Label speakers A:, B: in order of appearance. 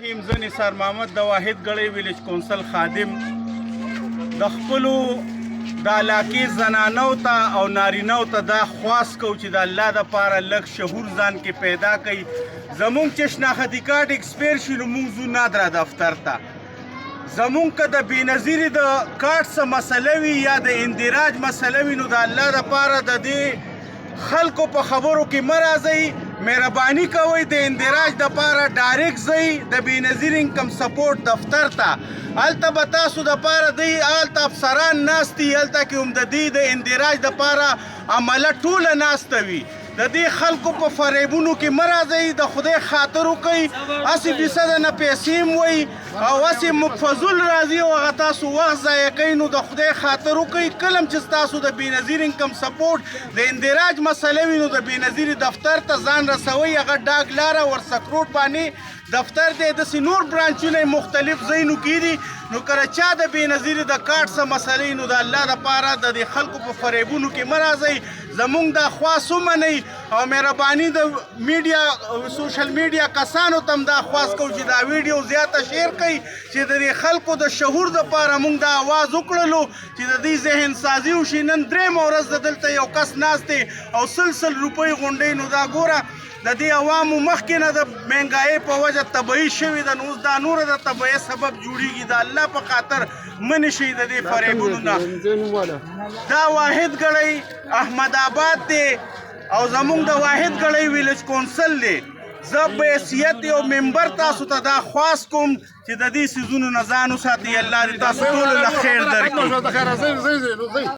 A: الرحیم. زه نثار محمد د واحد ګړی ویلیج کونسل خادم د خپلو د علاقې زنانو ته او نارینهو ته دا خواست کوو چې د الله دپاره لږ شعور ځان کې پیدا کوي. زمونږ چې شناختی کارت ایکسپیر شي نو موږ ځو نادره دفتر ته. زمونږ که د بېنظیري د کارت څه مسله وي یا د اندراج مسله وي نو د الله دپاره د دې خلکو په خبرو کې مه راځئ. مهرباني کوئ د اندراج دپاره ډایرکټ ځئ د بېنظیر انکم سپورټ دفتر ته. هلته به تاسو دپاره دی هلته افسران ناست دي، هلته کې هم د دې د اندراج دپاره عمله ټوله ناسته وي. د دې خلکو په فریبونو کې مه راځئ، د خدای خاطر وکئ. هسې فیصده نه پیسې هم وایي او هسې فضول راځي او هغه تاسو وخت ضایع کوئ. نو د خدای خاطر وکئ. کله هم چې ستاسو د بېنظیر انکم سپورټ د اندراج مسله وي نو د بېنظیري دفتر ته ځان رسوئ. هغه ډاک لاره ورسک روډ باندې دفتر دی. داسې نور برانچونه مختلف ځایونو کې دي. نو کله چا د بېنظیري د کارت څه مسلې نو د الله دپاره د دې خلکو په فریبونو کې مه راځئ. زمونږ دا خواست ومنئ او مهرباني د میډیا سوشل میډیا کسانو ته هم دا خواست کوو چې دا ویډیو زیاته شیر کړئ چې د دې خلکو د شعور دپاره موږ دا آواز وکړلو چې د دې ذهن سازي وشي. نن درېیمه ورځ د دلته یو کس ناست دی او سل روپۍ غونډۍ. نو دا ګوره د دې عوامو مخکې نه د مهنګایۍ په وجه تبعي شوې ده. نو اوس دا نوره د تبعۍ سبب جوړېږي. د الله په خاطر منې شئ د دې فریبونو نه. دا واحد ګړی احمد آباد دی او زمونږ د واحد ګړی ویلیج کونسل دی. زه په حیثیت یو ممبر تاسو ته دا خواست کوم چې د دې څیزونو نه ځان وساتئ. الله دې تاسو ټولو له خیر درکړي.